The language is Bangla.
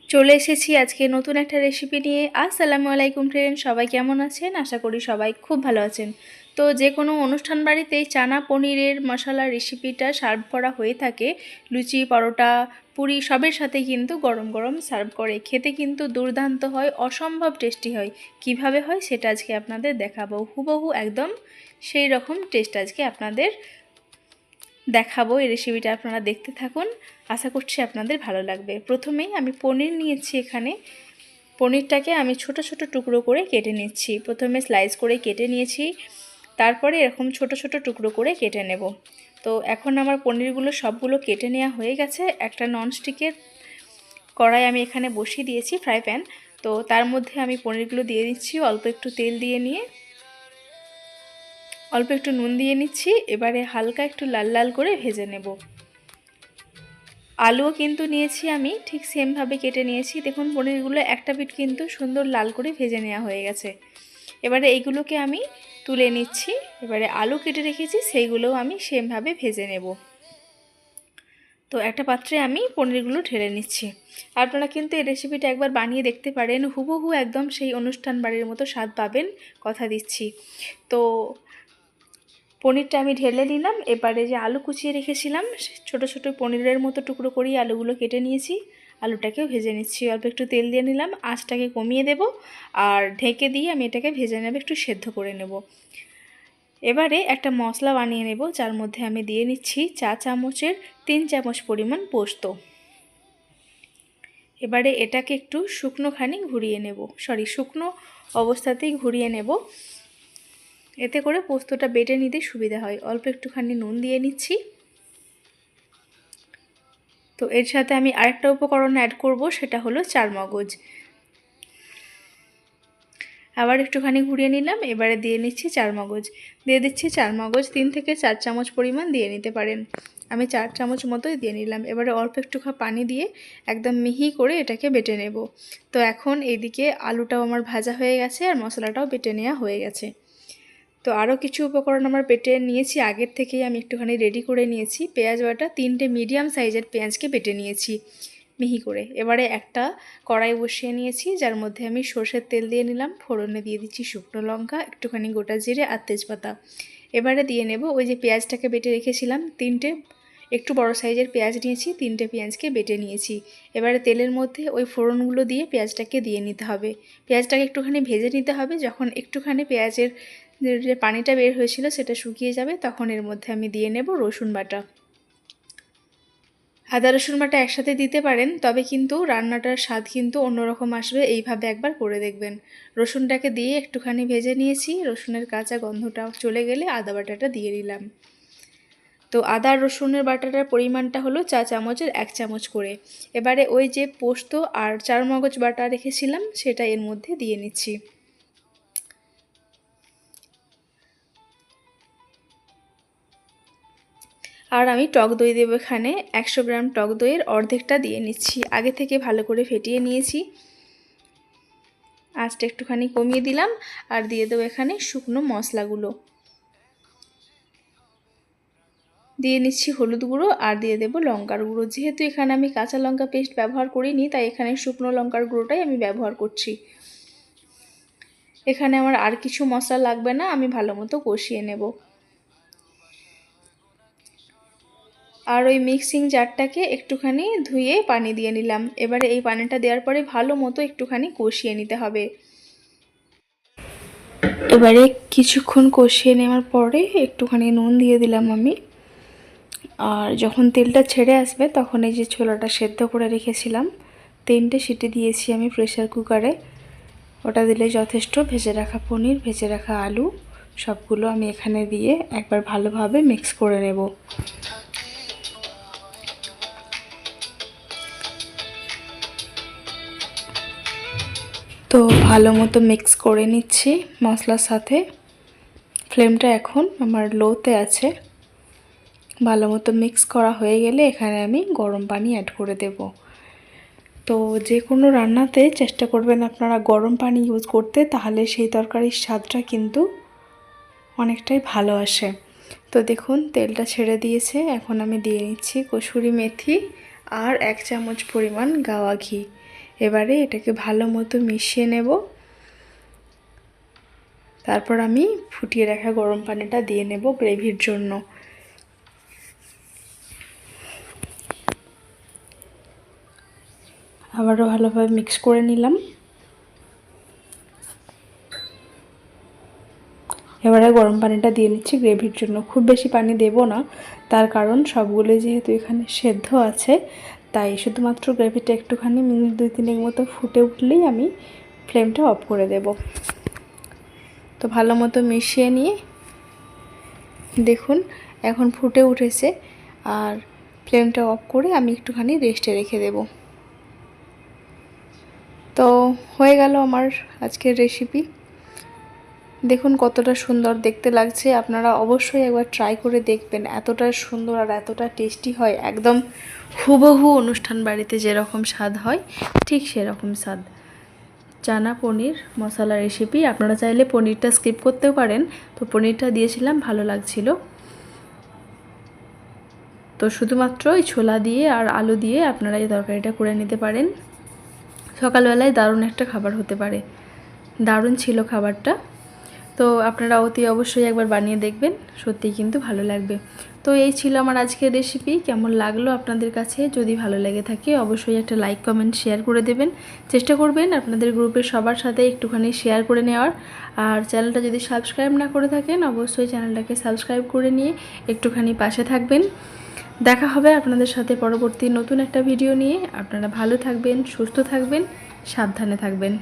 চলে এসেছি আজকে নতুন একটা রেসিপি নিয়ে। আসসালামু আলাইকুম ফ্রেন্ড, সবাই কেমন আছেন? আশা করি সবাই খুব ভালো আছেন। তো যে কোনো অনুষ্ঠান বাড়িতেই চানা পনিরের মশলা রেসিপিটা সার্ভ করা হয়ে থাকে। লুচি, পরোটা, পুরি সবের সাথে কিন্তু গরম গরম সার্ভ করে খেতে কিন্তু দুর্দান্ত হয়, অসম্ভব টেস্টি হয়। কিভাবে হয় সেটা আজকে আপনাদের দেখাবো। হুবহু একদম সেই রকম টেস্ট আজকে আপনাদের দেখাবো। এই রেসিপিটা আপনারা দেখতে থাকুন, আশা করছি আপনাদের ভালো লাগবে। প্রথমেই আমি পনির নিয়েছি। এখানে পনিরটাকে আমি ছোট ছোট টুকরো করে কেটে নিচ্ছি। প্রথমে স্লাইস করে কেটে নিয়েছি, তারপরে এরকম ছোট ছোট টুকরো করে কেটে নেব। তো এখন আমার পনিরগুলো সবগুলো কেটে নেওয়া হয়ে গেছে। একটা ননস্টিকের কড়াই আমি এখানে বসিয়ে দিয়েছি, ফ্রাই প্যান। তো তার মধ্যে আমি পনিরগুলো দিয়ে দিচ্ছি। অল্প একটু তেল দিয়ে নিয়ে অল্প একটু নুন দিয়ে নিচ্ছি। এবারে হালকা একটু লাল লাল করে ভেজে নেব। আলুও কিন্তু নিয়েছি আমি, ঠিক সেমভাবে কেটে নিয়েছি। দেখুন পনিরগুলো একটা পিঠ কিন্তু সুন্দর লাল করে ভেজে নেওয়া হয়ে গেছে। এবারে এইগুলোকে আমি তুলে নিচ্ছি। এবারে আলু কেটে রেখেছি, সেইগুলোও আমি সেমভাবে ভেজে নেব। তো একটা পাত্রে আমি পনিরগুলো ঢেলে নিচ্ছি। আপনারা কিন্তু এই রেসিপিটা একবার বানিয়ে দেখতে পারেন, হুবহু একদম সেই অনুষ্ঠান বাড়ির মতো স্বাদ পাবেন, কথা দিচ্ছি। তো পনিরটা আমি ঢেলে নিলাম। এবারে যে আলু কুচিয়ে রেখেছিলাম, ছোট ছোট পনিরের মতো টুকরো করেই আলুগুলো কেটে নিয়েছি। আলুটাকেও ভেজে নিচ্ছি। অল্প একটু তেল দিয়ে নিলাম, আঁচটাকে কমিয়ে দেব আর ঢেকে দিয়ে আমি এটাকে ভেজে নেব, একটু সেদ্ধ করে নেব। এবারে একটা মশলা বানিয়ে নেব, যার মধ্যে আমি দিয়ে নিচ্ছি চা চামচের 3 চামচ পরিমাণ পোস্ত। এবারে এটাকে একটু শুকনোখানি ঘুরিয়ে নেব, শুকনো অবস্থাতেই ঘুরিয়ে নেব, এতে করে পোস্তটা বেটে নিতে সুবিধা হয়। অল্প একটুখানি নুন দিয়ে নিচ্ছি। তো এর সাথে আমি আরেকটা উপকরণ অ্যাড করব, সেটা হলো চারমগজ। আবার একটুখানি ঘুরিয়ে নিলাম। এবারে দিয়ে নিচ্ছি চারমগজ। দিয়ে দিচ্ছি চারমগজ 3 থেকে 4 চামচ পরিমাণ দিয়ে নিতে পারেন। আমি 4 চামচ মতোই দিয়ে নিলাম। এবারে অল্প একটু পানি দিয়ে একদম মিহি করে এটাকে বেটে নেব। তো এখন এইদিকে আলুটাও আমার ভাজা হয়ে গেছে আর মশলাটাও বেটে নেওয়া হয়ে গেছে। তো আরও কিছু উপকরণ আমার বেটে নিয়েছি, আগের থেকেই আমি একটুখানি রেডি করে নিয়েছি। পেঁয়াজ বাটা 3টে মিডিয়াম সাইজের পেঁয়াজকে বেটে নিয়েছি মিহি করে। এবারে একটা কড়াই বসিয়ে নিয়েছি, যার মধ্যে আমি সর্ষের তেল দিয়ে নিলাম। ফোড়নে দিয়ে দিচ্ছি শুকনো লঙ্কা, একটুখানি গোটা জিরে আর তেজপাতা। এবারে দিয়ে নেব ওই যে পেঁয়াজটাকে বেটে রেখেছিলাম। 3টে একটু বড় সাইজের পেঁয়াজ নিয়েছি, 3টে পেঁয়াজকে বেটে নিয়েছি। এবারে তেলের মধ্যে ওই ফোড়নগুলো দিয়ে পেঁয়াজটাকে দিয়ে নিতে হবে। পেঁয়াজটাকে একটুখানি ভেজে নিতে হবে। যখন একটুখানি পেঁয়াজের যে পানিটা বের হয়েছিল সেটা শুকিয়ে যাবে, তখন এর মধ্যে আমি দিয়ে নেব রসুন বাটা। আদা রসুন বাটা একসাথে দিতে পারেন, তবে কিন্তু রান্নাটার স্বাদ কিন্তু অন্যরকম আসবে। এইভাবে একবার করে দেখবেন। রসুনটাকে দিয়ে একটুখানি ভেজে নিয়েছি। রসুনের কাঁচা গন্ধটা চলে গেলে আদা বাটাটা দিয়ে দিলাম। তো আদা রসুনের বাটাটার পরিমাণটা হলো চা চামচের 1 চামচ করে। এবারে ওই যে পোস্ত আর চারমগজ বাটা রেখেছিলাম সেটা এর মধ্যে দিয়ে নিচ্ছি। আর আমি টক দই দেবো এখানে। 100 গ্রাম টক দইয়ের অর্ধেকটা দিয়ে নিচ্ছি। আগে থেকে ভালো করে ফেটিয়ে নিয়েছি। আঁচটা একটুখানি কমিয়ে দিলাম আর দিয়ে দেবো এখানে শুকনো মশলাগুলো। দিয়ে নিচ্ছি হলুদ গুঁড়ো আর দিয়ে দেবো লঙ্কার গুঁড়ো। যেহেতু এখানে আমি কাঁচা লঙ্কা পেস্ট ব্যবহার করিনি, তাই এখানে শুকনো লঙ্কার গুঁড়োটাই আমি ব্যবহার করছি। এখানে আমার আর কিছু মশলা লাগবে না, আমি ভালো মতো কষিয়ে নেব। আর ওই মিক্সিং জারটাকে একটুখানি ধুয়ে পানি দিয়ে নিলাম। এবারে এই পানিটা দেওয়ার পরে ভালো মতো একটুখানি কষিয়ে নিতে হবে। এবারে কিছুক্ষণ কষিয়ে নেওয়ার পরে একটুখানি নুন দিয়ে দিলাম আমি। আর যখন তেলটা ছেড়ে আসবে তখন এই যে ছোলাটা সেদ্ধ করে রেখেছিলাম, 3টে সিটি দিয়েছি আমি প্রেসার কুকারে। ওটা দিলে যথেষ্ট। ভেজে রাখা পনির, ভেজে রাখা আলু সবগুলো আমি এখানে দিয়ে একবার ভালোভাবে মিক্স করে নেব। তো ভালো মতো মিক্স করে নিচ্ছি মশলার সাথে। ফ্লেমটা এখন আমার লোতে আছে। ভালো মতো মিক্স করা হয়ে গেলে এখানে আমি গরম পানি অ্যাড করে দেব। তো যে কোনো রান্নাতে চেষ্টা করবেন আপনারা গরম পানি ইউজ করতে, তাহলে সেই তরকারির স্বাদটা কিন্তু অনেকটাই ভালো আসে। তো দেখুন তেলটা ছেড়ে দিয়েছে। এখন আমি দিয়ে নিচ্ছি কসুরি মেথি আর 1 চামচ পরিমাণ গাওয়া ঘি। এবারে এটাকে ভালো মতো মিশিয়ে নেব। তারপর আমি ফুটিয়ে রাখা গরম পানিটা দিয়ে নেব গ্রেভির জন্য। আবারও ভালোভাবে মিক্স করে নিলাম। এবারে গরম পানিটা দিয়ে নিচ্ছি গ্রেভির জন্য। খুব বেশি পানি দেব না, তার কারণ সবগুলো যেহেতু এখানে সেদ্ধ আছে, তাই শুধুমাত্র গ্রেভিটা একটুখানি মিনিট 2-3 মতো ফুটে উঠলেই আমি ফ্লেমটা অফ করে দেব। তো ভালো মতো মিশিয়ে নিয়ে দেখুন এখন ফুটে উঠেছে, আর ফ্লেমটা অফ করে আমি একটুখানি রেস্টে রেখে দেব। তো হয়ে গেল আমার আজকের রেসিপি। দেখুন কতটা সুন্দর দেখতে লাগছে, আপনারা অবশ্যই একবার ট্রাই করে দেখবেন। এতটা সুন্দর আর এতটা টেস্টি হয়, একদম হুবহু অনুষ্ঠান বাড়িতে যেরকম স্বাদ হয় ঠিক সেরকম স্বাদ। চানা পনির মশলা রেসিপি। আপনারা চাইলে পনিরটা স্কিপ করতেও পারেন, তো পনিরটা দিয়েছিলাম, ভালো লাগছিল। তো শুধুমাত্র এই ছোলা দিয়ে আর আলু দিয়ে আপনারা এই তরকারিটা করে নিতে পারেন। সকালবেলায় দারুণ একটা খাবার হতে পারে। দারুণ ছিল খাবারটা। তো আপনারা অতি অবশ্যই একবার বানিয়ে দেখবেন, সত্যিই কিন্তু ভালো লাগবে। তো এই ছিল আমার আজকের রেসিপি। কেমন লাগলো আপনাদের কাছে? যদি ভালো লেগে থাকে অবশ্যই একটা লাইক কমেন্ট শেয়ার করে দেবেন। চেষ্টা করবেন আপনাদের গ্রুপের সবার সাথে একটুখানি শেয়ার করে নেওয়ার। আর চ্যানেলটা যদি সাবস্ক্রাইব না করে থাকেন অবশ্যই চ্যানেলটাকে সাবস্ক্রাইব করে নিয়ে একটুখানি পাশে থাকবেন। দেখা হবে আপনাদের সাথে পরবর্তী নতুন একটা ভিডিও নিয়ে। আপনারা ভালো থাকবেন, সুস্থ থাকবেন, সাবধানে থাকবেন।